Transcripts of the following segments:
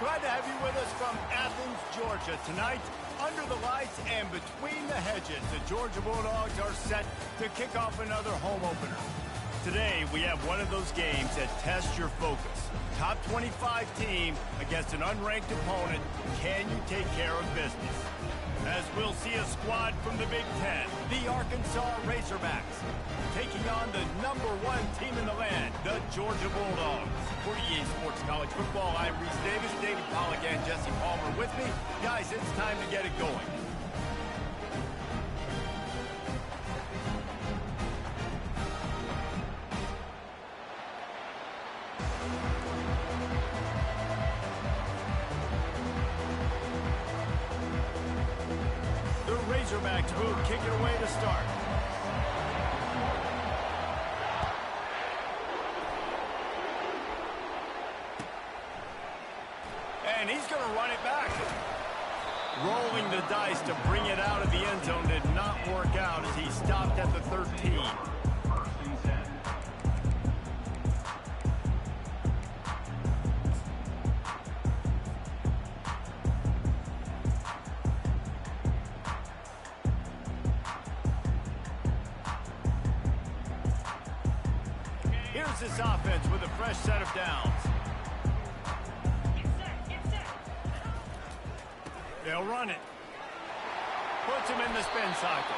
Glad to have you with us from Athens, Georgia. Tonight, under the lights and between the hedges, the Georgia Bulldogs are set to kick off another home opener. Today, we have one of those games that tests your focus. Top 25 team against an unranked opponent. Can you take care of business? As we'll see a squad from the Big Ten, the Arkansas Razorbacks, taking on the #1 team in the land, the Georgia Bulldogs. For EA Sports College Football, I'm Reese Davis, David Pollack, and Jesse Palmer with me. Guys, it's time to get it going. Razorbacks move, kick it away to start. And he's going to run it back. Rolling the dice to bring it out of the end zone did not work out as he stopped at the 13. Here's this offense with a fresh set of downs. They'll run it. Puts him in the spin cycle.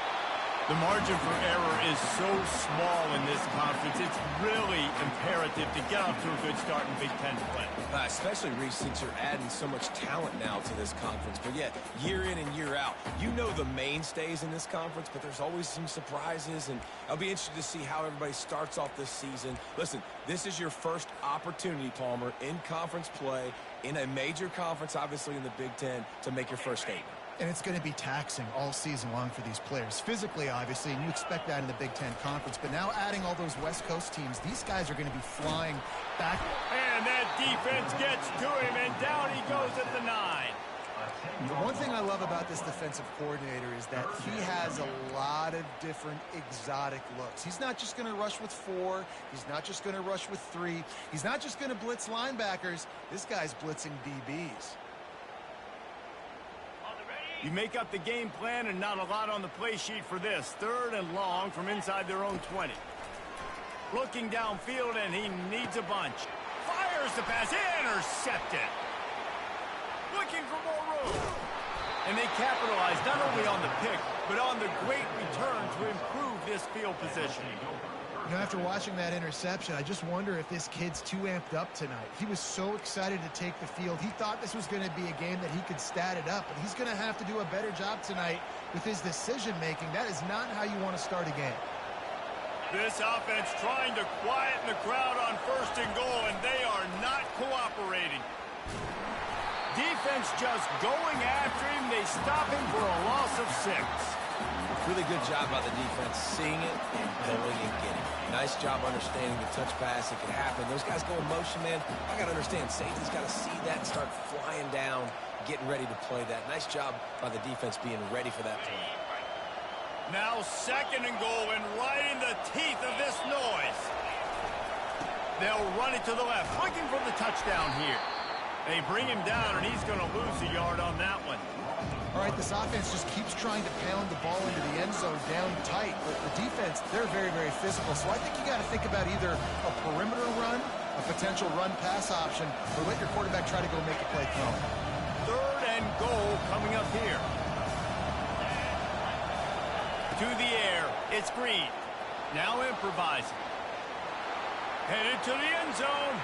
The margin for error is so small in this conference, it's really imperative to get off to a good start in Big Ten play. Especially, Reese, since you're adding so much talent now to this conference. But yet, year in and year out, you know the mainstays in this conference, but there's always some surprises, and I'll be interested to see how everybody starts off this season. Listen, this is your first opportunity, Palmer, in conference play, in a major conference, obviously in the Big Ten, to make your first statement. And it's going to be taxing all season long for these players. Physically, obviously, and you expect that in the Big Ten Conference. But now adding all those West Coast teams, these guys are going to be flying back. And that defense gets to him, and down he goes at the 9. The one thing I love about this defensive coordinator is that he has a lot of different exotic looks. He's not just going to rush with 4. He's not just going to rush with 3. He's not just going to blitz linebackers. This guy's blitzing DBs. You make up the game plan and not a lot on the play sheet for this. 3rd and long from inside their own 20. Looking downfield, and he needs a bunch. Fires the pass, intercepted. Looking for more room. And they capitalize not only on the pick, but on the great return to improve this field position. You know, after watching that interception, I just wonder if this kid's too amped up tonight. He was so excited to take the field. He thought this was going to be a game that he could stat it up, but he's going to have to do a better job tonight with his decision-making. That is not how you want to start a game. This offense trying to quieten the crowd on 1st and goal, and they are not cooperating. Defense just going after him. They stop him for a loss of 6. Really good job by the defense, seeing it and going and getting it. Nice job understanding the touch pass. It can happen. Those guys go in motion, man. I got to understand, safety's got to see that and start flying down, getting ready to play that. Nice job by the defense being ready for that play. Now 2nd and goal, and right in the teeth of this noise. They'll run it to the left, looking for the touchdown here. They bring him down, and he's going to lose a yard on that one. All right, this offense just keeps trying to pound the ball into the end zone down tight. But the defense, they're very, very physical. So I think you got to think about either a perimeter run, a potential run-pass option, or let your quarterback try to go make a play throw. 3rd and goal coming up here. To the air, it's Green. Now improvising. Headed to the end zone.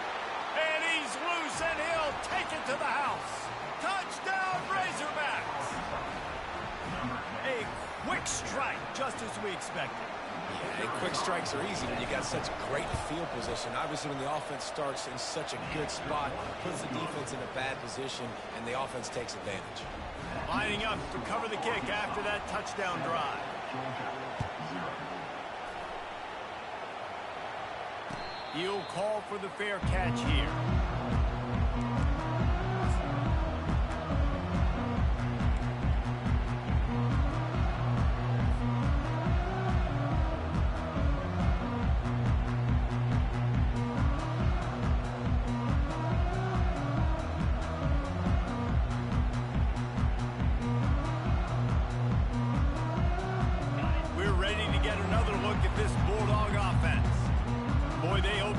And he's loose, and he'll take it to the house. Touchdown, Razorbacks! A quick strike, just as we expected. Yeah, and quick strikes are easy when you got such great field position. Obviously, when the offense starts in such a good spot, puts the defense in a bad position, and the offense takes advantage. Lining up to cover the kick after that touchdown drive. He'll call for the fair catch here.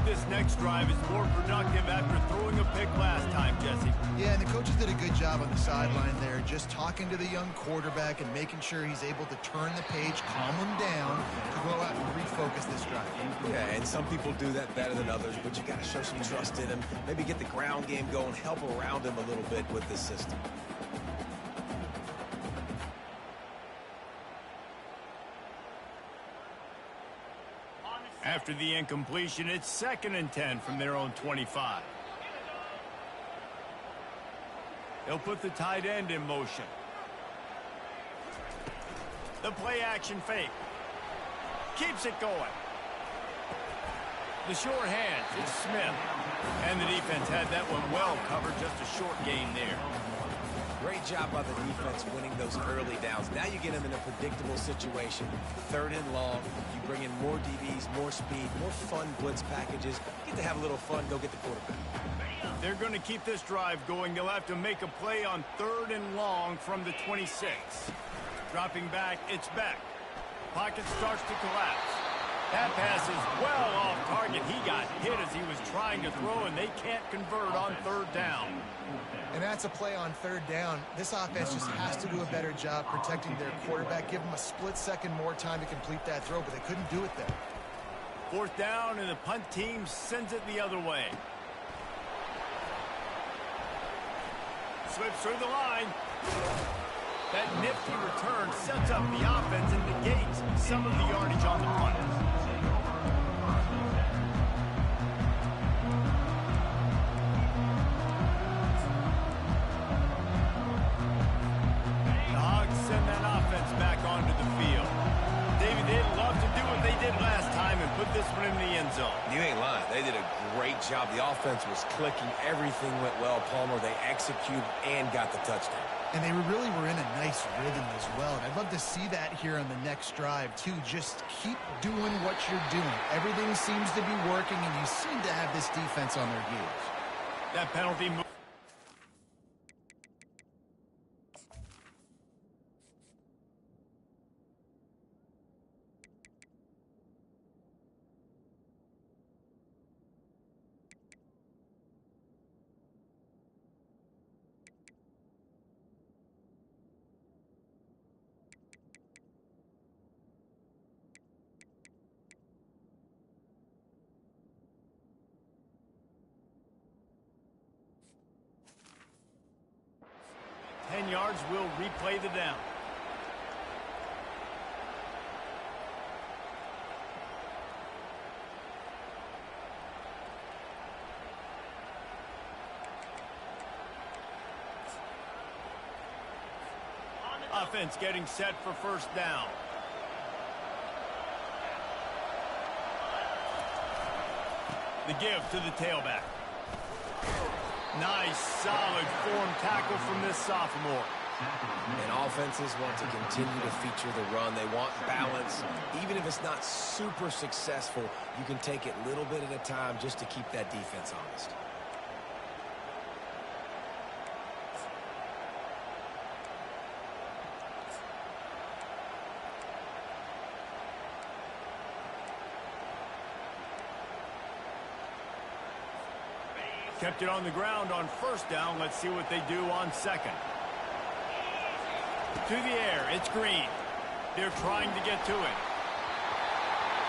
this next drive is more productive after throwing a pick last time, Jesse. Yeah, and the coaches did a good job on the sideline there, just talking to the young quarterback and making sure he's able to turn the page, calm him down, to go out and refocus this drive. Yeah, and some people do that better than others, but you got to show some trust in him, maybe get the ground game going, help around him a little bit with this system. After the incompletion, it's 2nd and 10 from their own 25. They'll put the tight end in motion. The play action fake. Keeps it going. The short hands, it's Smith. And the defense had that one well covered, just a short gain there. Great job by the defense winning those early downs. Now you get them in a predictable situation. 3rd and long. You bring in more DBs, more speed, more fun blitz packages. You get to have a little fun, go get the quarterback. They're going to keep this drive going. They'll have to make a play on 3rd and long from the 26. Dropping back, it's Beck. Pocket starts to collapse. That pass is well off target. He got hit as he was trying to throw, and they can't convert on 3rd down. And that's a play on 3rd down. This offense just has to do a better job protecting their quarterback, give him a split second more time to complete that throw, but they couldn't do it there. 4th down, and the punt team sends it the other way. Slips through the line. That nifty return sets up the offense and negates some of the yardage on the punt. The Hogs send that offense back onto the field. David, they'd love to do what they did last time and put this one in the end zone. You ain't lying. They did a great job. The offense was clicking. Everything went well. Palmer, they executed and got the touchdown. And they really were in a nice rhythm as well. And I'd love to see that here on the next drive, too. Just keep doing what you're doing. Everything seems to be working, and you seem to have this defense on their heels. That penalty move. Yards will replay the down. Offense getting set for 1st down. The give to the tailback. Nice, solid form tackle from this sophomore. And offenses want to continue to feature the run. They want balance. Even if it's not super successful, you can take it little bit at a time just to keep that defense honest. Kept it on the ground on 1st down. Let's see what they do on 2nd. To the air, it's Green. They're trying to get to it.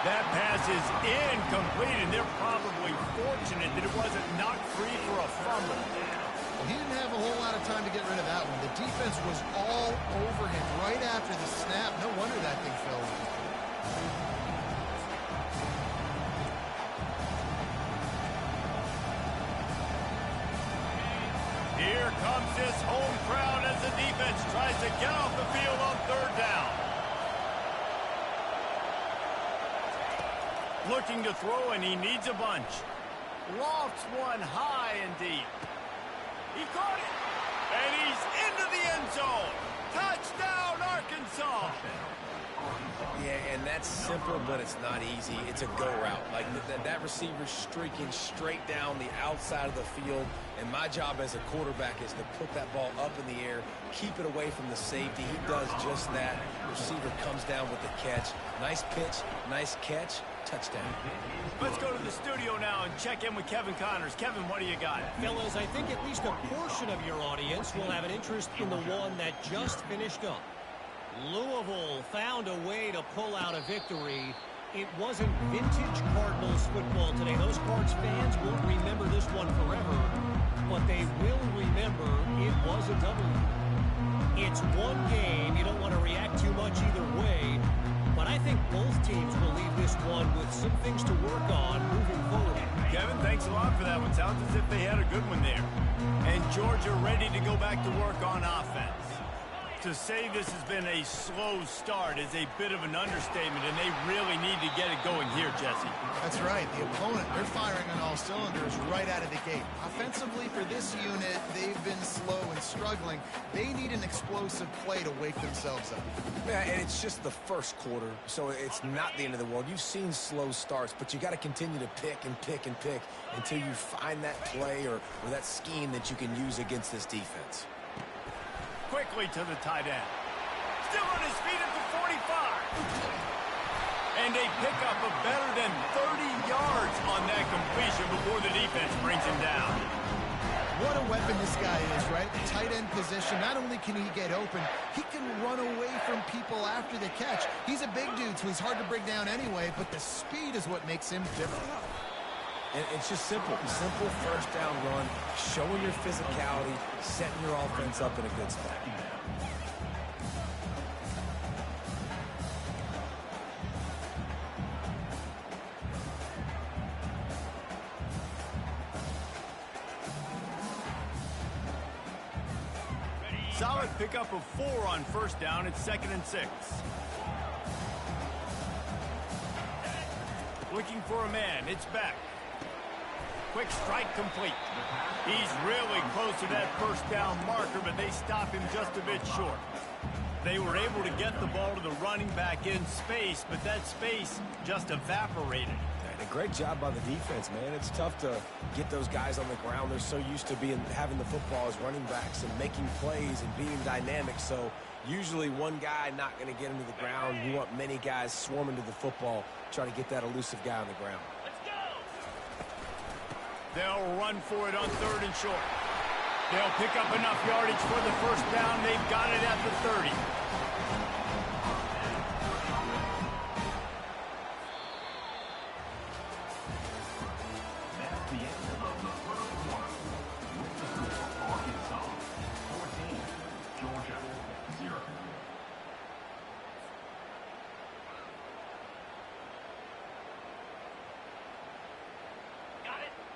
That pass is incomplete, and they're probably fortunate that it wasn't knocked free for a fumble. Well, he didn't have a whole lot of time to get rid of that one. The defense was all over him right after the snap. No wonder that thing fell. Here comes this home crowd as the defense tries to get off the field on 3rd down. Looking to throw, and he needs a bunch. Lofts one high and deep. He caught it, and he's into the end zone. Touchdown, Arkansas. Yeah, and that's simple, but it's not easy. It's a go route. Like that receiver's streaking straight down the outside of the field, and my job as a quarterback is to put that ball up in the air, keep it away from the safety. He does just that. The receiver comes down with the catch. Nice pitch, nice catch. touchdown. Let's go to the studio now and check in with Kevin Connors. Kevin, what do you got? Fellas, I think at least a portion of your audience will have an interest in the one that just finished up. Louisville found a way to pull out a victory. It wasn't vintage Cardinals football today. Those Cards fans won't remember this one forever, but they will remember it was a W. It's one game. You don't want to react too much either way, but I think both teams will leave this one with some things to work on moving forward. Kevin, thanks a lot for that one. Sounds as if they had a good one there. And Georgia ready to go back to work on offense. To say this has been a slow start is a bit of an understatement, and they really need to get it going here, Jesse. That's right. The opponent, they're firing on all cylinders right out of the gate. Offensively, for this unit, they've been slow and struggling. They need an explosive play to wake themselves up. Yeah, and it's just the first quarter, so it's not the end of the world. You've seen slow starts, but you got to continue to pick and pick and pick until you find that play or that scheme that you can use against this defense. Quickly to the tight end. Still on his feet at the 45. And a pickup of better than 30 yards on that completion before the defense brings him down. What a weapon this guy is, right? The tight end position, not only can he get open, he can run away from people after the catch. He's a big dude, so he's hard to bring down anyway, but the speed is what makes him different. And it's just simple first down run, showing your physicality, setting your offense up in a good spot. Solid pickup of 4 on first down. It's 2nd and 6. Looking for a man. It's Beck. Quick strike complete. He's really close to that first down marker, but they stop him just a bit short. They were able to get the ball to the running back in space, but that space just evaporated. And a great job by the defense, man. It's tough to get those guys on the ground. They're so used to having the football as running backs and making plays and being dynamic. So usually one guy not going to get into the ground. You want many guys swarming to the football, trying to get that elusive guy on the ground. They'll run for it on 3rd and short. They'll pick up enough yardage for the first down. They've got it at the 30.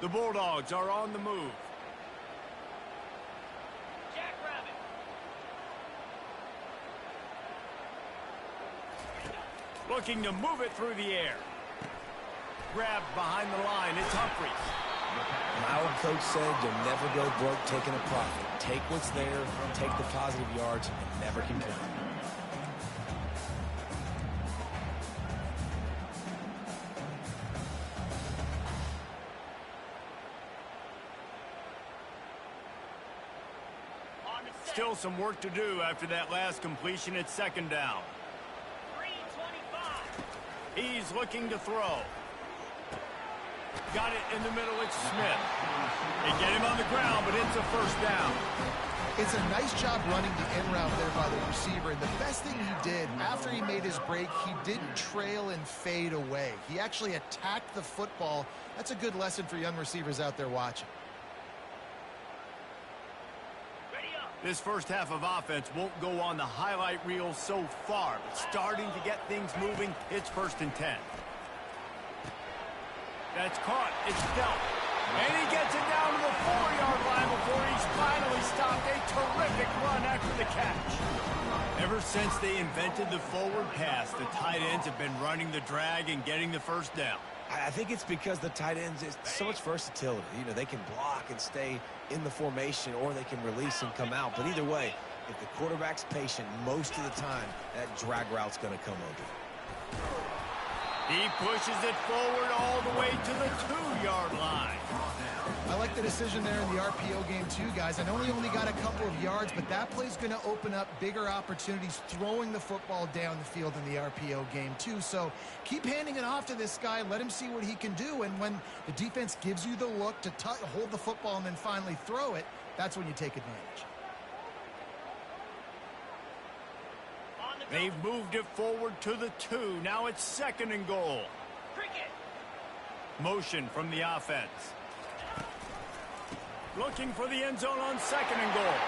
The Bulldogs are on the move. Jackrabbit. Looking to move it through the air. Grabbed behind the line. It's Humphries. My old coach said you'll never go broke taking a profit. Take what's there, take the positive yards, and never complain. Still some work to do after that last completion. It's 2nd down. 325. He's looking to throw. Got it in the middle. It's Smith. They get him on the ground, but it's a first down. It's a nice job running the in route there by the receiver. And the best thing he did after he made his break, he didn't trail and fade away. He actually attacked the football. That's a good lesson for young receivers out there watching. This first half of offense won't go on the highlight reel so far, but starting to get things moving. It's 1st and 10. That's caught. It's dealt. And he gets it down to the 4-yard line before he's finally stopped. A terrific run after the catch. Ever since they invented the forward pass, the tight ends have been running the drag and getting the first down. I think it's because the tight ends is so much versatility. You know, they can block and stay in the formation, or they can release and come out. But either way, if the quarterback's patient, most of the time, that drag route's going to come over. He pushes it forward all the way to the 2-yard line. I like the decision there in the RPO game too, guys. I know he only got a couple of yards, but that play's going to open up bigger opportunities throwing the football down the field in the RPO game too. So keep handing it off to this guy. Let him see what he can do. And when the defense gives you the look to hold the football and then finally throw it, that's when you take advantage. They've moved it forward to the 2. Now it's 2nd and goal. Motion from the offense. Looking for the end zone on 2nd and goal.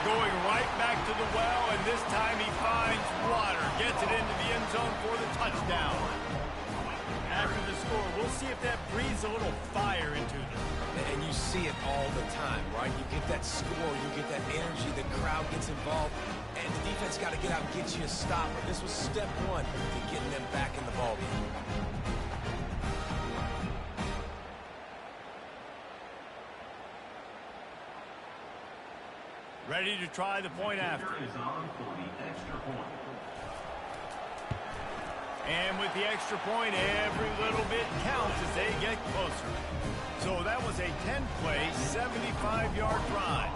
Going right back to the well, and this time he finds water. Gets it into the end zone for the touchdown. After the score, we'll see if that breathes a little fire into them. And you see it all the time, right? You get that score, you get that energy, the crowd gets involved, and the defense got to get out and get you a stop. This was step one to getting them back in the ballgame. Ready to try the point after. And with the extra point, every little bit counts as they get closer. So that was a 10-play, 75-yard drive.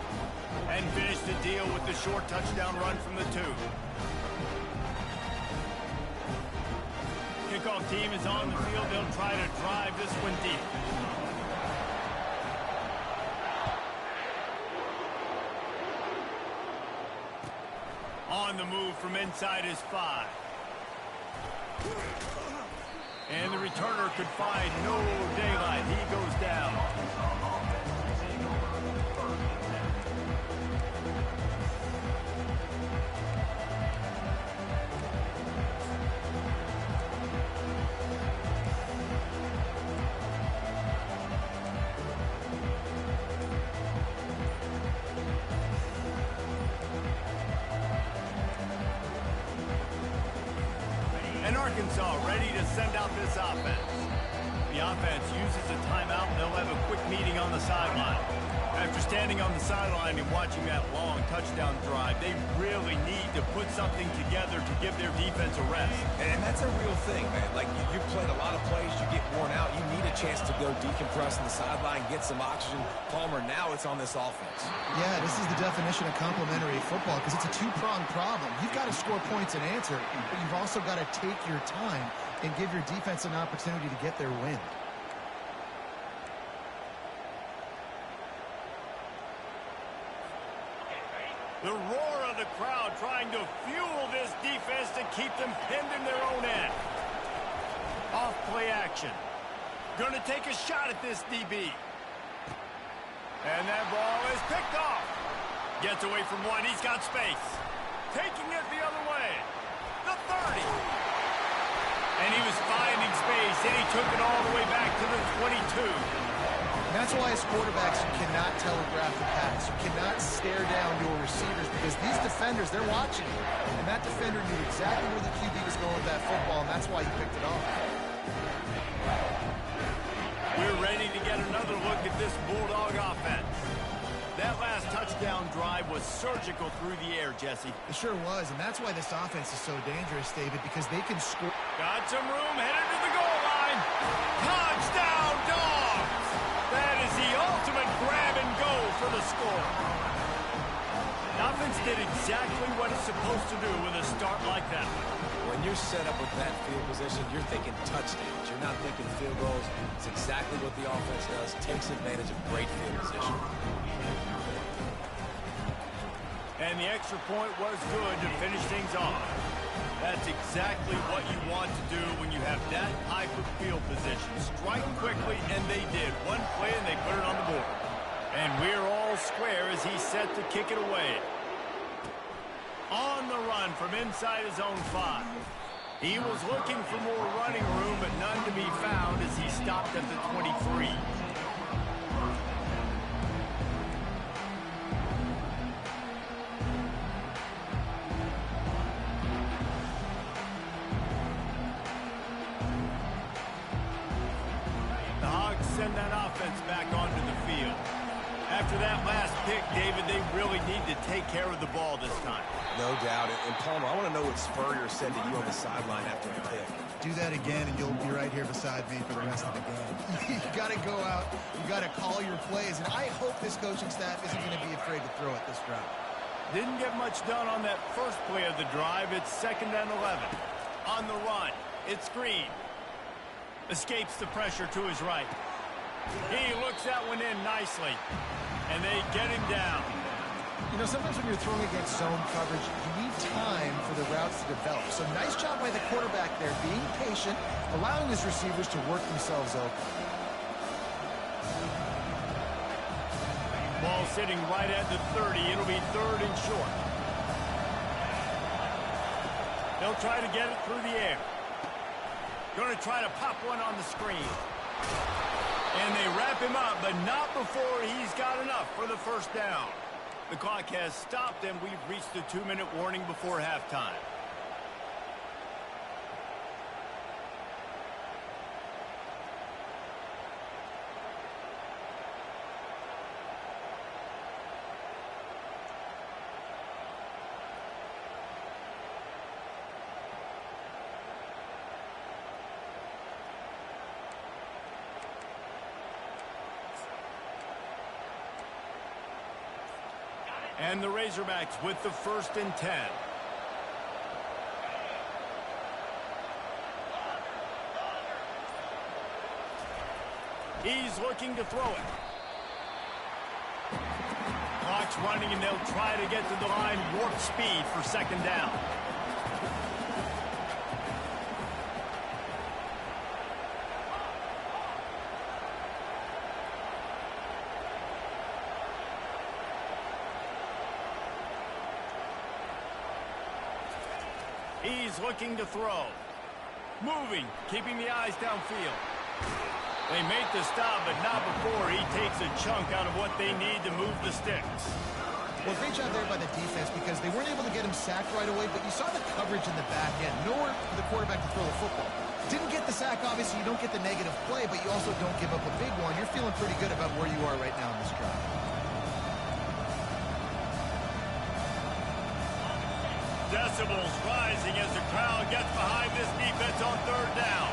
And finished the deal with the short touchdown run from the 2. Kickoff team is on the field. They'll try to drive this one deep. On the move from inside his 5. And the returner could find no daylight. He goes down. And Arkansas ready to send out this offense. The offense uses a timeout, and they'll have a quick meeting on the sideline. After standing on the sideline and watching that long touchdown drive, they really need to put something together to give their defense a rest. And that's a real thing, man. Like, you played a lot of plays, you get worn out, you need a chance to go decompress on the sideline, get some oxygen. Palmer, now it's on this offense. Yeah, this is the definition of complementary football because it's a two-pronged problem. You've got to score points and answer, but you've also got to take your time and give your defense an opportunity to get their wind. The roar of the crowd trying to fuel this defense to keep them pinned in their own end. Off play action. Going to take a shot at this DB. And that ball is picked off. Gets away from one. He's got space. Taking it the other way. The 30. And he was finding space, and he took it all the way back to the 22. And that's why as quarterbacks you cannot telegraph the pass. You cannot stare down your receivers because these defenders, they're watching you. And that defender knew exactly where the QB was going with that football, and that's why he picked it off. We're ready to get another look at this Bulldog offense. That last touchdown drive was surgical through the air, Jesse. It sure was, and that's why this offense is so dangerous, David, because they can score. Got some room, headed to the goal line. Touchdown, Dogs! That is the ultimate grab and go for the score. The offense did exactly what it's supposed to do with a start like that. When you're set up with that field position, you're thinking touchdowns. You're not thinking field goals. It's exactly what the offense does. Takes advantage of great field position. And the extra point was good to finish things off. That's exactly what you want to do when you have that type of field position. Strike quickly, and they did. One play, and they put it on the board. And we're all square as he's set to kick it away. On the run from inside his own 5. He was looking for more running room, but none to be found as he stopped at the 23. The Hogs send that offense back onto the field. After that last pick, David, they really need to take care of the ball this time. No doubt. And Palmer, I want to know what Spurrier said to you on the sideline after the pick. Do that again, and you'll be right here beside me for the rest of the game. You got to go out. You got to call your plays, and I hope this coaching staff isn't going to be afraid to throw it this route. Didn't get much done on that first play of the drive. It's 2nd and 11. On the run, it's Green. Escapes the pressure to his right. He looks that one in nicely, and they get him down. You know, sometimes when you're throwing against zone coverage, you need time for the routes to develop. So nice job by the quarterback there, being patient, allowing his receivers to work themselves open. Ball sitting right at the 30. It'll be 3rd and short. They'll try to get it through the air. Going to try to pop one on the screen. And they wrap him up, but not before he's got enough for the first down. The clock has stopped, and we've reached the 2-minute warning before halftime. And the Razorbacks with the 1st and 10. He's looking to throw it. Clock's running, and they'll try to get to the line warp speed for 2nd down. He's looking to throw. Moving, keeping the eyes downfield. They make the stop, but not before he takes a chunk out of what they need to move the sticks. Well, great job there by the defense because they weren't able to get him sacked right away, but you saw the coverage in the back end. Nowhere for the quarterback to throw the football. Didn't get the sack, obviously. You don't get the negative play, but you also don't give up a big one. You're feeling pretty good about where you are right now in this drive. Decibels rising as the crowd gets behind this defense on 3rd down.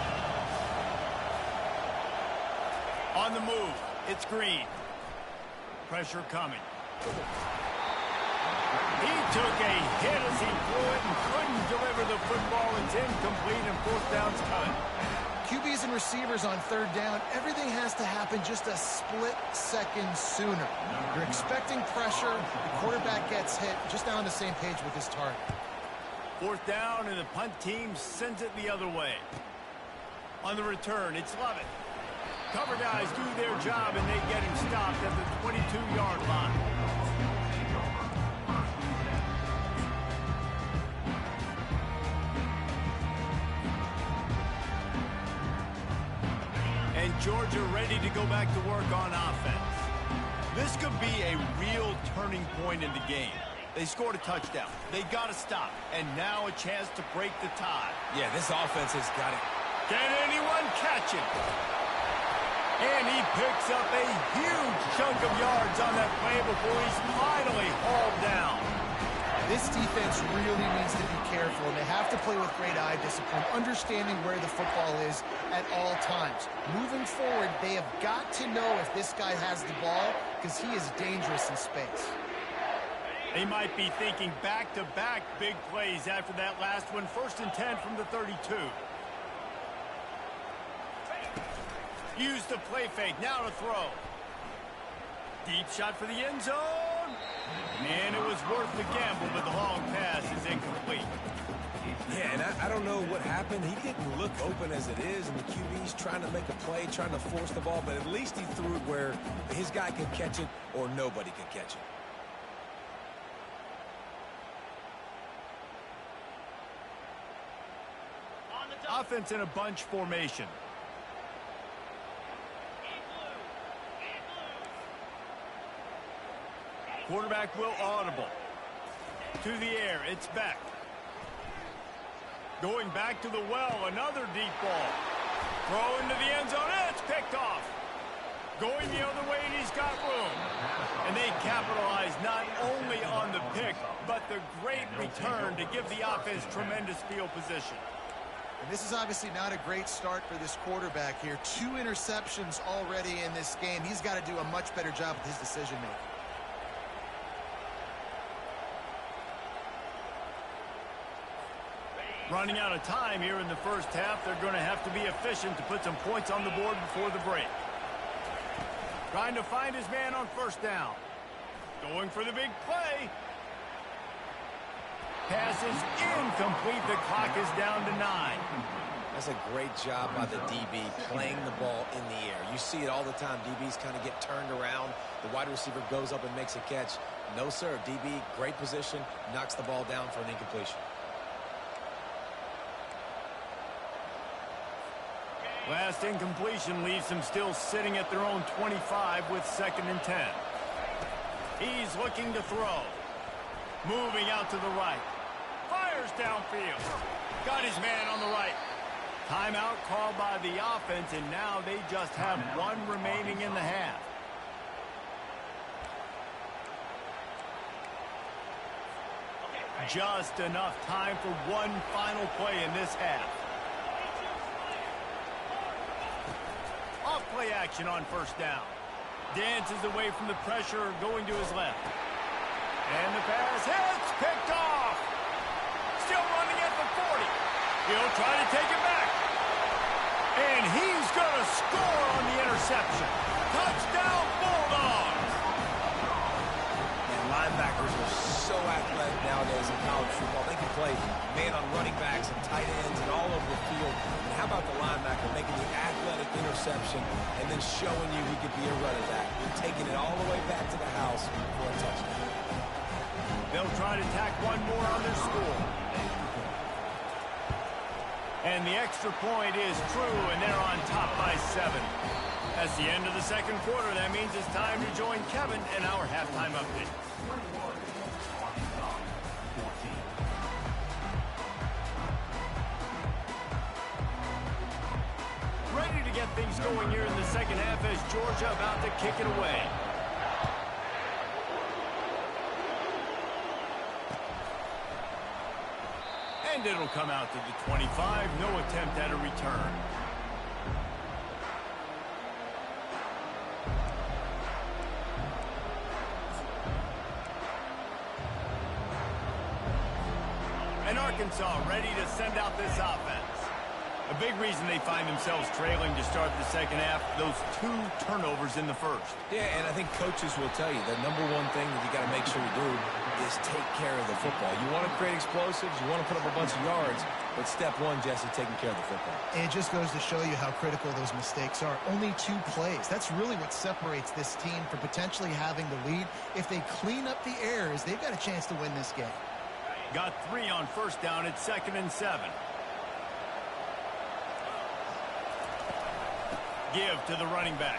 On the move, it's Green. Pressure coming. He took a hit as he threw it and couldn't deliver the football. It's incomplete and 4th down's cut. QBs and receivers on 3rd down, everything has to happen just a split second sooner. You're expecting pressure, the quarterback gets hit, just not on the same page with his target. 4th down, and the punt team sends it the other way. On the return, it's Lovett. Cover guys do their job, and they get him stopped at the 22-yard line. And Georgia ready to go back to work on offense. This could be a real turning point in the game. They scored a touchdown. They got to stop. And now a chance to break the tie. Yeah, this offense has got it. Can anyone catch him? And he picks up a huge chunk of yards on that play before he's finally hauled down. This defense really needs to be careful, and they have to play with great eye discipline, understanding where the football is at all times. Moving forward, they have got to know if this guy has the ball, because he is dangerous in space. They might be thinking back-to-back big plays after that last one. 1st and 10 from the 32. Use the play fake, now to throw. Deep shot for the end zone. And it was worth the gamble, but the long pass is incomplete. Yeah, and I don't know what happened. He didn't look open as it is, and the QB's trying to make a play, trying to force the ball, but at least he threw it where his guy could catch it or nobody could catch it. Offense in a bunch formation. Quarterback will audible. To the air, it's Beck. Going back to the well, another deep ball. Throw into the end zone, and it's picked off. Going the other way, and he's got room. And they capitalized not only on the pick, but the great return to give the offense tremendous field position. And this is obviously not a great start for this quarterback here. 2 interceptions already in this game. He's got to do a much better job with his decision-making. Running out of time here in the first half. They're going to have to be efficient to put some points on the board before the break. Trying to find his man on first down. Going for the big play. Pass is incomplete. The clock is down to 9. That's a great job by the DB playing the ball in the air. You see it all the time. DBs kind of get turned around. The wide receiver goes up and makes a catch. No, sir. DB, great position, knocks the ball down for an incompletion. Last incompletion leaves them still sitting at their own 25 with 2nd and 10. He's looking to throw. Moving out to the right. Fires downfield. Got his man on the right. Timeout called by the offense, and now they just have 1 remaining in the half. Just enough time for one final play in this half. Off play action on first down. Dances away from the pressure, going to his left. And the pass hits, picked off. Still running at the 40. He'll try to take it back. And he's going to score on the interception. Touchdown, Bulldogs. And linebackers are so athletic nowadays in college football. They can play man on running backs and tight ends and all over the field. And how about the linebacker making the athletic interception and then showing you he could be a running back and taking it all the way back to the house for a touchdown. They'll try to tack one more on their score. And the extra point is true, and they're on top by 7. That's the end of the second quarter. That means it's time to join Kevin in our halftime update. Ready to get things going here in the second half as Georgia about to kick it away. And it'll come out to the 25. No attempt at a return. And Arkansas ready to send out this offense. A big reason they find themselves trailing to start the second half, those 2 turnovers in the first. Yeah, and I think coaches will tell you the number one thing that you got to make sure you do is take care of the football. You want to create explosives, you want to put up a bunch of yards, but step 1, Jesse, taking care of the football. And it just goes to show you how critical those mistakes are. Only 2 plays. That's really what separates this team from potentially having the lead. If they clean up the errors, they've got a chance to win this game. Got 3 on first down at 2nd and 7. Give to the running back.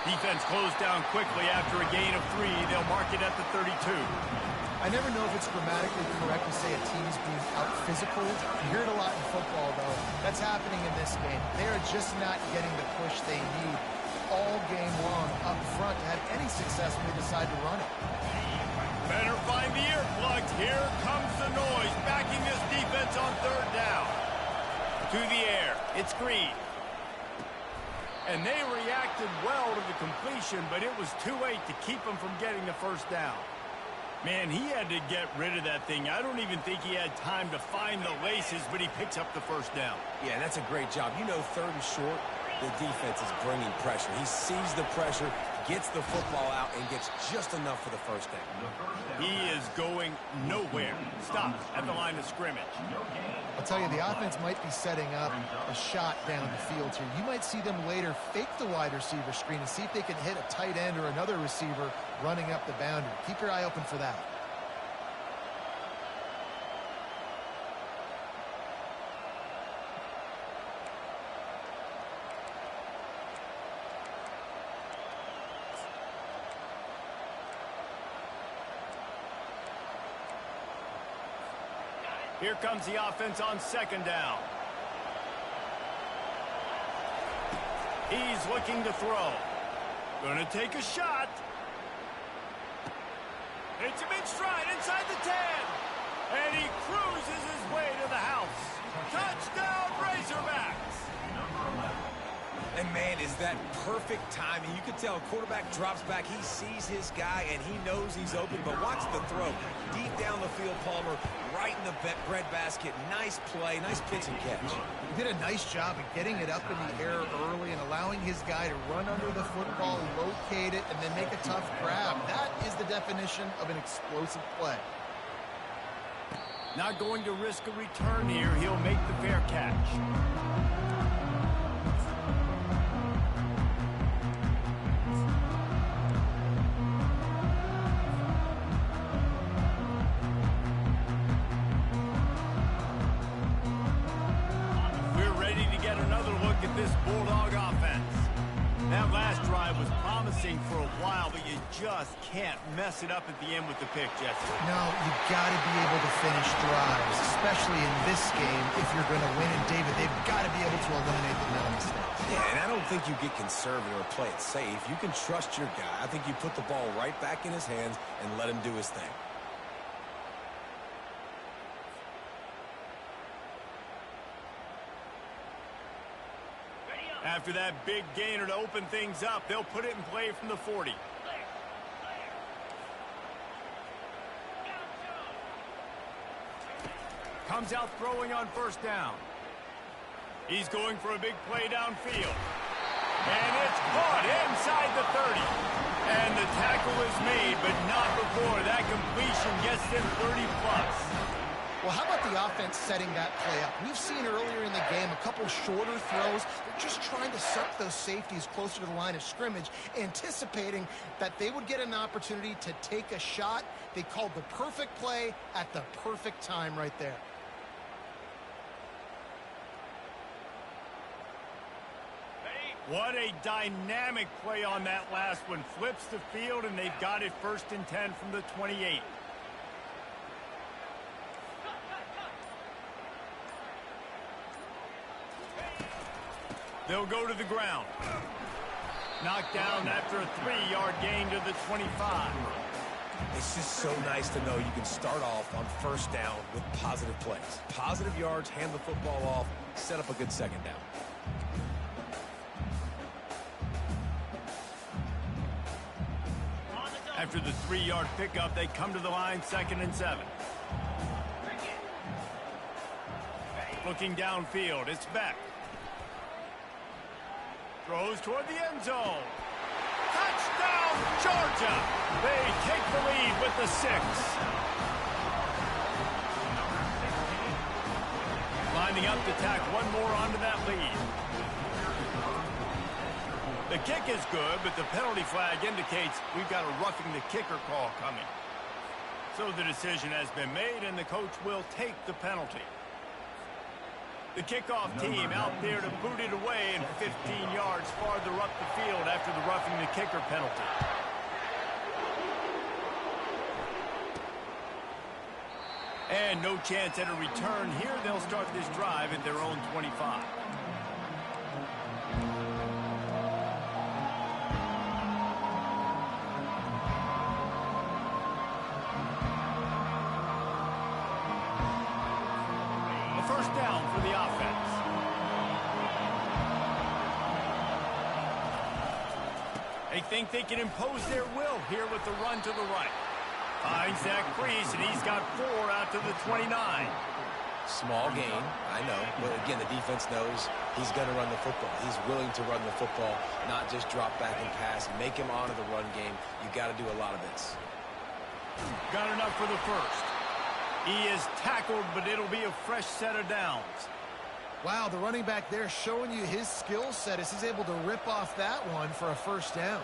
Defense closed down quickly after a gain of 3. They'll mark it at the 32. I never know if it's grammatically correct to say a team's being out-physical. You hear it a lot in football, though. That's happening in this game. They are just not getting the push they need all game long up front to have any success when they decide to run it. Better find the earplugs. Here comes the noise, backing this defense on 3rd down. To the air. It's Green. And they reacted well to the completion, but it was too late to keep them from getting the first down. Man, he had to get rid of that thing. I don't even think he had time to find the laces, but he picks up the first down. Yeah, that's a great job. You know, 3rd and short, the defense is bringing pressure. He sees the pressure, gets the football out, and gets just enough for the first down. He is going nowhere. Stops at the line of scrimmage. I'll tell you, the offense might be setting up a shot down the field here. You might see them later fake the wide receiver screen and see if they can hit a tight end or another receiver running up the boundary. Keep your eye open for that. Here comes the offense on 2nd down. He's looking to throw. Gonna take a shot. Hits him in stride inside the 10. And he cruises his way to the house. Touchdown, Razorbacks. And, man, is that perfect timing. You can tell quarterback drops back. He sees his guy, and he knows he's open. But watch the throw. Deep down the field, Palmer, right in the breadbasket. Nice play, nice pitch and catch. He did a nice job of getting it up in the air early and allowing his guy to run under the football, locate it, and then make a tough grab. That is the definition of an explosive play. Not going to risk a return here. He'll make the fair catch. This Bulldog offense. That last drive was promising for a while, but you just can't mess it up at the end with the pick, Jesse. No, you got to be able to finish drives, especially in this game if you're going to win. And David, they've got to be able to eliminate the mental mistakes. Yeah, and I don't think you get conservative or play it safe. You can trust your guy. I think you put the ball right back in his hands and let him do his thing. After that big gainer to open things up, they'll put it in play from the 40. Comes out throwing on first down. He's going for a big play downfield. And it's caught inside the 30. And the tackle is made, but not before that completion gets them 30+. Well, how about the offense setting that play up? We've seen earlier in the game a couple shorter throws. They're just trying to suck those safeties closer to the line of scrimmage, anticipating that they would get an opportunity to take a shot. They called the perfect play at the perfect time right there. What a dynamic play on that last one. Flips the field, and they've got it 1st and 10 from the 28. They'll go to the ground. Knocked down after a 3-yard gain to the 25. It's just so nice to know you can start off on first down with positive plays. Positive yards, hand the football off, set up a good second down. After the 3-yard pickup, they come to the line 2nd and 7. Looking downfield, it's Beck. Throws toward the end zone. Touchdown, Georgia! They take the lead with the 6. Lining up to tack one more onto that lead. The kick is good, but the penalty flag indicates we've got a roughing the kicker call coming. So the decision has been made, and the coach will take the penalty. The kickoff team out there to boot it away and 15 yards farther up the field after the roughing the kicker penalty. And no chance at a return here. They'll start this drive at their own 25. First down for the offense. They think they can impose their will here with the run to the right. Finds that crease, and he's got 4 out to the 29. Small gain, I know. But again, the defense knows he's going to run the football. He's willing to run the football, not just drop back and pass. Make him honor the run game. You got to do a lot of this. Got enough for the first. He is tackled, but it'll be a fresh set of downs. Wow, the running back there showing you his skill set as he's able to rip off that one for a first down.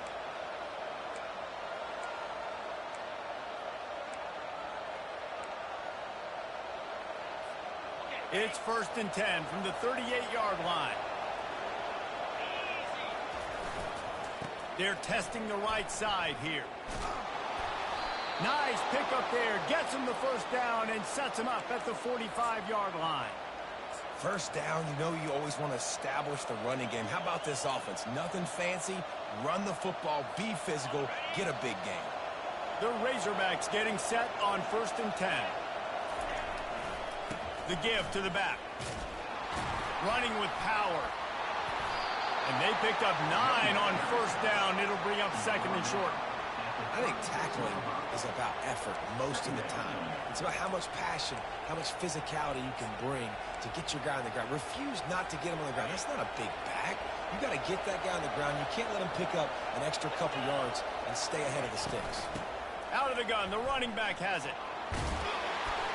It's 1st and 10 from the 38-yard line. They're testing the right side here. Nice pickup there. Gets him the first down and sets him up at the 45-yard line. First down, you know you always want to establish the running game. How about this offense? Nothing fancy. Run the football, be physical, get a big gain. The Razorbacks getting set on 1st and 10. The give to the back. Running with power. And they picked up 9 on 1st down. It'll bring up 2nd and short. I think tackling is about effort most of the time. It's about how much passion, how much physicality you can bring to get your guy on the ground. Refuse not to get him on the ground. That's not a big back. You got to get that guy on the ground. You can't let him pick up an extra couple yards and stay ahead of the sticks. Out of the gun, the running back has it.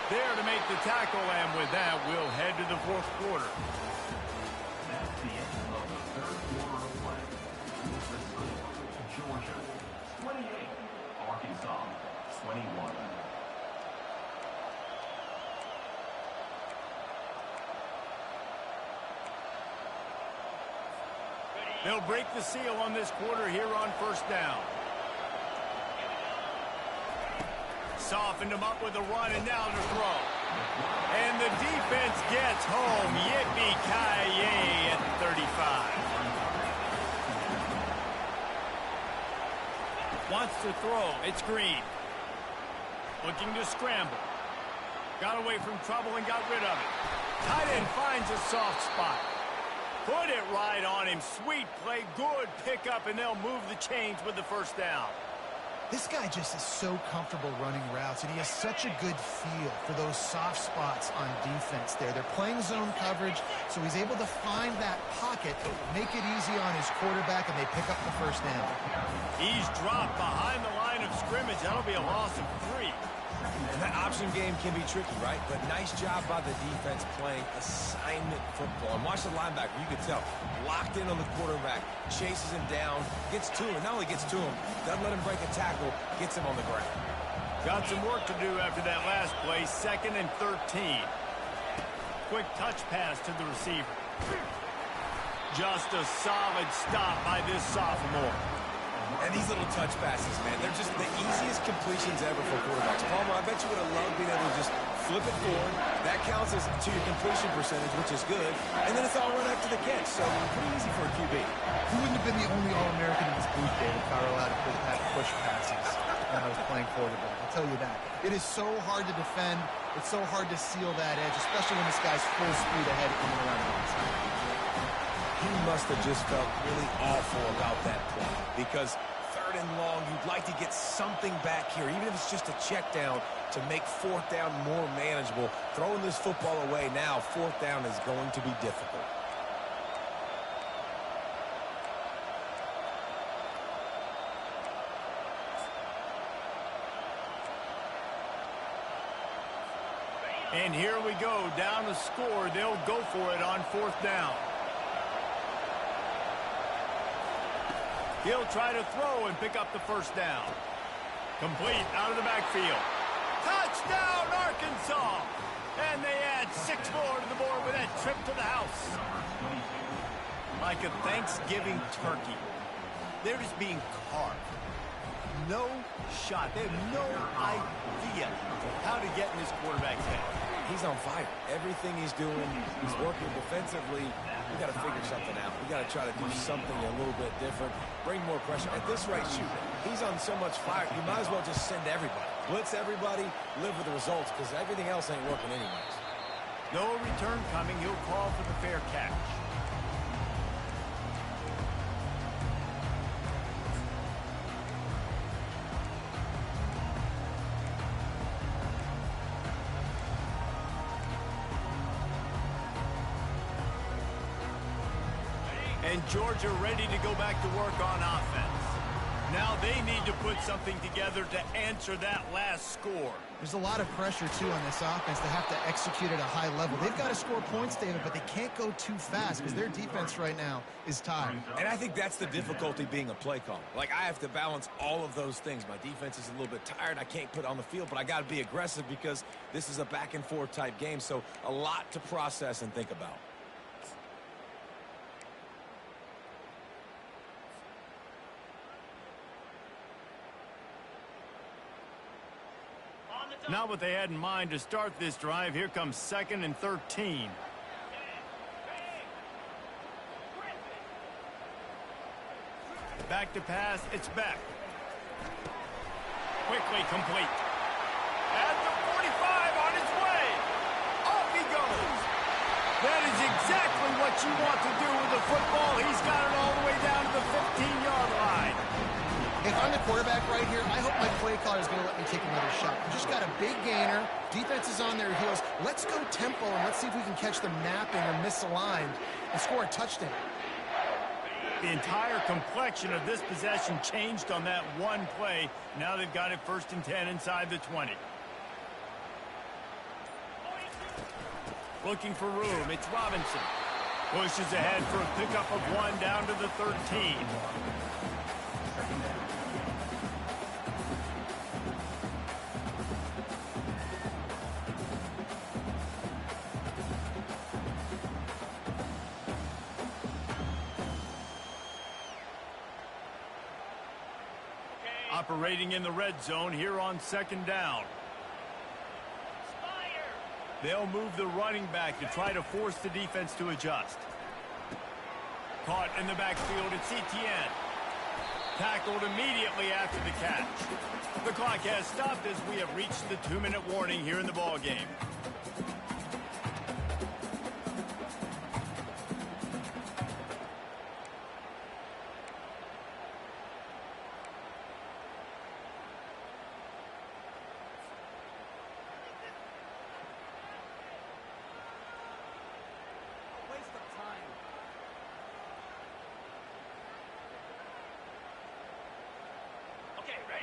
There to make the tackle, and with that, we'll head to the 4th quarter. That's the end of the 3rd quarter of play. Georgia, 28. Arkansas, 21. They'll break the seal on this quarter here on 1st down. Softened him up with a run, and now to throw. And the defense gets home. Yippee-ki-yay at 35. Wants to throw. It's Green. Looking to scramble. Got away from trouble and got rid of it. Tight end finds a soft spot. Put it right on him. Sweet play. Good pickup, and they'll move the chains with the 1st down. This guy just is so comfortable running routes, and he has such a good feel for those soft spots on defense there. They're playing zone coverage, so he's able to find that pocket, make it easy on his quarterback, and they pick up the 1st down. He's dropped behind the line of scrimmage. That'll be a loss of 3. And that option game can be tricky, right? But nice job by the defense playing assignment football. And watch the linebacker. You can tell. Locked in on the quarterback. Chases him down. Gets to him. Not only gets to him, doesn't let him break a tackle. Gets him on the ground. Got some work to do after that last play. 2nd and 13. Quick touch pass to the receiver. Just a solid stop by this sophomore. And these little touch passes, man, they're just the easiest completions ever for quarterbacks. Palmer, I bet you would have loved being able to just flip it forward. That counts as to your completion percentage, which is good. And then it's all run after the catch, so pretty easy for a QB. He wouldn't have been the only All-American in this booth, David, if I were allowed to push passes when I was playing quarterback. I'll tell you that. It is so hard to defend. It's so hard to seal that edge, especially when this guy's full speed ahead coming around the outside. He must have just felt really awful about that play because 3rd and long, you'd like to get something back here, even if it's just a check down to make 4th down more manageable. Throwing this football away now, 4th down is going to be difficult. And here we go, down to score. They'll go for it on 4th down. He'll try to throw and pick up the 1st down. Complete out of the backfield. Touchdown, Arkansas! And they add 6 more to the board with that trip to the house. Like a Thanksgiving turkey. They're just being carved. No shot. They have no idea how to get in this quarterback's head. He's on fire. Everything he's doing, he's working defensively. We got to figure something out. We got to try to do something a little bit different. Bring more pressure. At this rate, shoot, he's on so much fire, you might as well just send everybody. Blitz everybody, live with the results, because everything else ain't working anyways. No return coming. He'll call for the fair catch. And Georgia ready to go back to work on offense. Now they need to put something together to answer that last score. There's a lot of pressure, too, on this offense. They have to execute at a high level. They've got to score points, David, but they can't go too fast because their defense right now is tired. And I think that's the difficulty being a play caller. Like, I have to balance all of those things. My defense is a little bit tired. I can't put on the field, but I got to be aggressive because this is a back-and-forth type game, so a lot to process and think about. Not what they had in mind to start this drive. Here comes 2nd and 13. Back to pass. It's Beck. Quick perfectly complete. At the 45 on his way. Off he goes. That is exactly what you want to do with the football. He's got it all the way down to the 15-yard line. If I'm the quarterback right here, I hope my play caller is going to let me take another shot. We just got a big gainer. Defense is on their heels. Let's go tempo, and let's see if we can catch them napping or misaligned and score a touchdown. The entire complexion of this possession changed on that one play. Now they've got it 1st and 10 inside the 20. Looking for room. It's Robinson. Pushes ahead for a pickup of 1 down to the 13. Operating in the red zone here on 2nd down. They'll move the running back to try to force the defense to adjust. Caught in the backfield, it's Etienne. Tackled immediately after the catch. The clock has stopped as we have reached the 2-minute warning here in the ball game.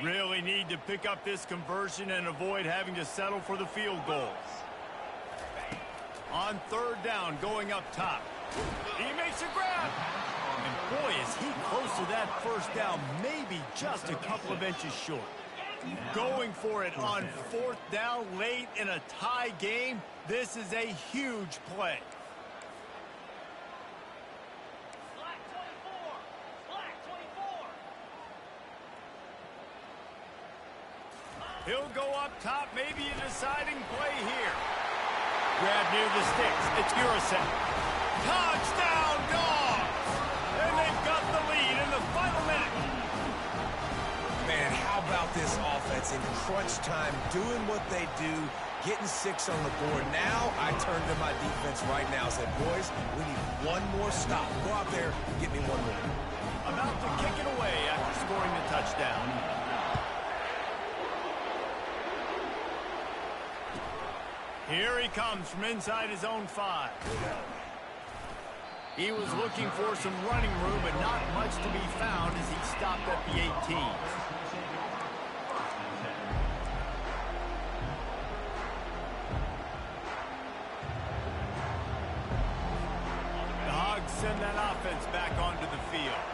Really need to pick up this conversion and avoid having to settle for the field goal. On 3rd down, going up top. He makes a grab. And boy, is he close to that 1st down, maybe just a couple of inches short. Going for it on 4th down late in a tie game. This is a huge play. He'll go up top, maybe a deciding play here. Grab near the sticks. It's Urasek. Touchdown, Dogs! And they've got the lead in the final minute. Man, how about this offense in crunch time, doing what they do, getting 6 on the board. Now I turn to my defense right now and said, boys, we need one more stop. Go out there and get me one more. About to kick it away after scoring the touchdown. Here he comes from inside his own 5. He was looking for some running room, but not much to be found as he stopped at the 18. The Hogs send that offense back onto the field.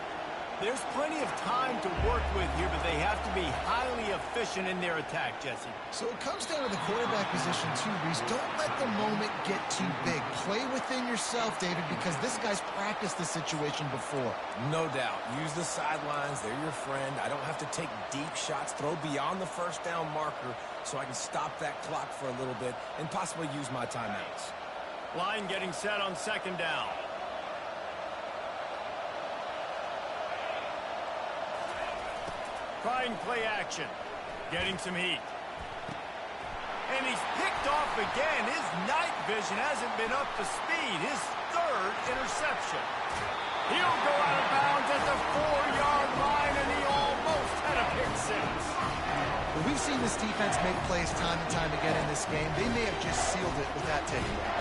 There's plenty of time to work with here, but they have to be highly efficient in their attack, Jesse. So it comes down to the quarterback position too, Reese. Don't let the moment get too big. Play within yourself, David, because this guy's practiced this situation before. No doubt. Use the sidelines. They're your friend. I don't have to take deep shots, throw beyond the 1st down marker so I can stop that clock for a little bit and possibly use my timeouts. Line getting set on 2nd down. Trying play action. Getting some heat. And he's picked off again. His night vision hasn't been up to speed. His 3rd interception. He'll go out of bounds at the 4-yard line, and he almost had a pick 6. Well, we've seen this defense make plays time and time again in this game. They may have just sealed it with that takeaway.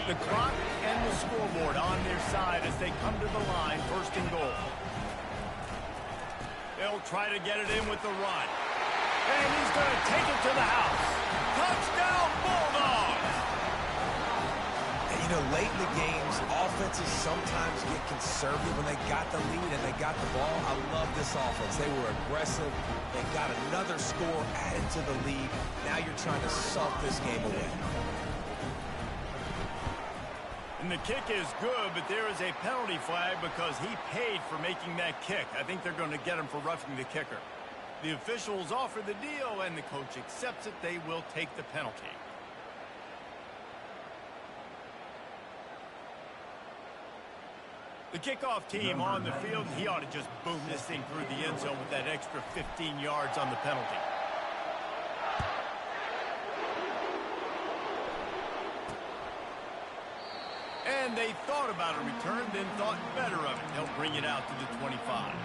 The clock and the scoreboard on their side as they come to the line, 1st and goal. They'll try to get it in with the run. And he's going to take it to the house. Touchdown, Bulldogs! And, you know, late in the games, offenses sometimes get conservative when they got the lead and they got the ball. I love this offense. They were aggressive. They got another score added to the lead. Now you're trying to salt this game away. And the kick is good, but there is a penalty flag because he paid for making that kick. I think they're going to get him for roughing the kicker. The officials offer the deal, and the coach accepts it. They will take the penalty. The kickoff team on the field, he ought to just boom this thing through the end zone with that extra 15 yards on the penalty. And they thought about a return, then thought better of it. They'll bring it out to the 25.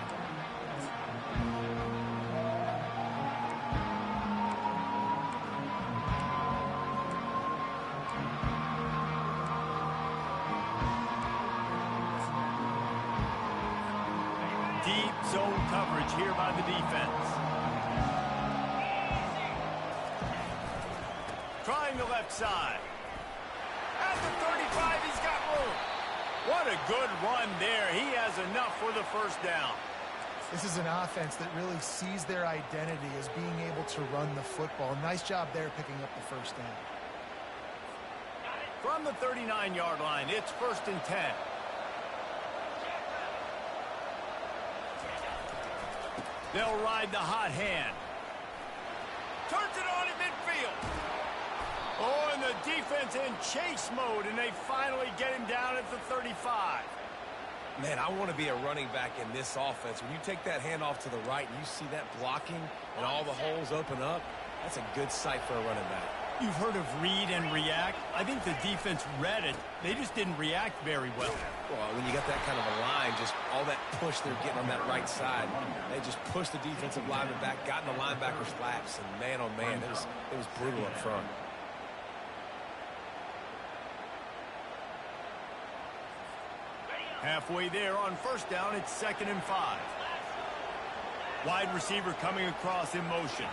Deep zone coverage here by the defense. Trying the left side. At the 35, he's got room. What a good run there. He has enough for the first down. This is an offense that really sees their identity as being able to run the football. Nice job there picking up the first down. From the 39-yard line, it's 1st and 10. They'll ride the hot hand. Turns it on in midfield. Oh, and the defense in chase mode, and they finally get him down at the 35. Man, I want to be a running back in this offense. When you take that handoff to the right and you see that blocking and all the holes open up, that's a good sight for a running back. You've heard of read and react. I think the defense read it. They just didn't react very well. Well, when you got that kind of a line, just all that push they're getting on that right side, they just pushed the defensive lineman back, got in the linebacker's laps, and man, oh man, it was brutal up front. Halfway there on first down, it's 2nd and 5. Wide receiver coming across in motion.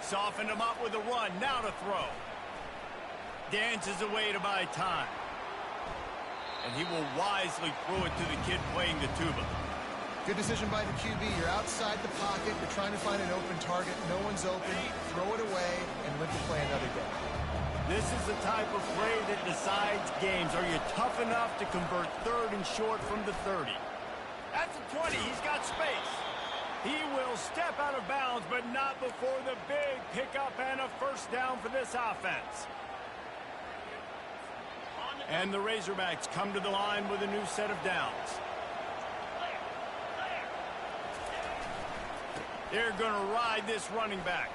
Softened him up with a run, now to throw. Dances away to buy time. And he will wisely throw it to the kid playing the tuba. Good decision by the QB. You're outside the pocket. You're trying to find an open target. No one's open. Throw it away and live to play another day. This is the type of play that decides games. Are you tough enough to convert 3rd and short from the 30? At the 20, he's got space. He will step out of bounds, but not before the big pickup and a first down for this offense. And the Razorbacks come to the line with a new set of downs. They're going to ride this running back.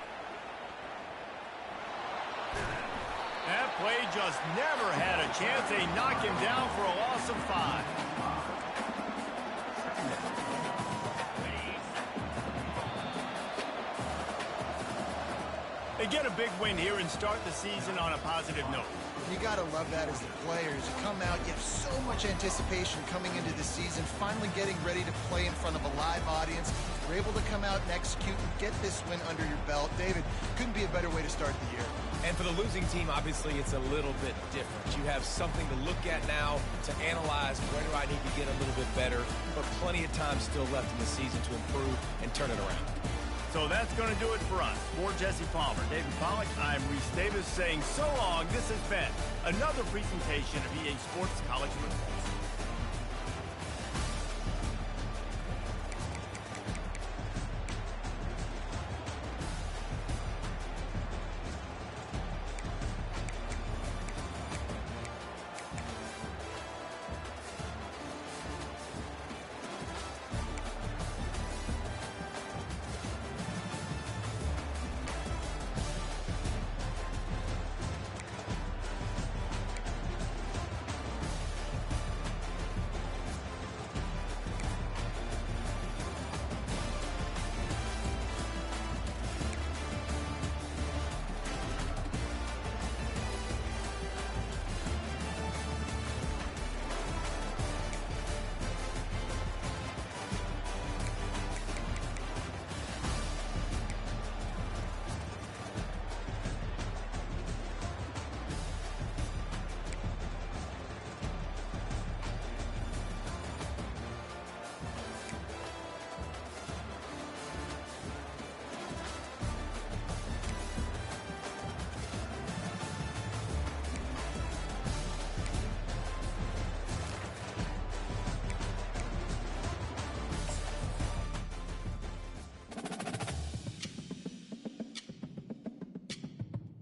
That play just never had a chance. They knock him down for a loss of 5. They get a big win here and start the season on a positive note. You got to love that as the players. You come out, you have so much anticipation coming into the season, finally getting ready to play in front of a live audience. You're able to come out and execute and get this win under your belt. David, couldn't be a better way to start the year. And for the losing team, obviously, it's a little bit different. You have something to look at now to analyze where do I need to get a little bit better, but plenty of time still left in the season to improve and turn it around. So that's going to do it for us. For Jesse Palmer, David Pollack, I'm Reese Davis saying so long. This has been another presentation of EA Sports College Football.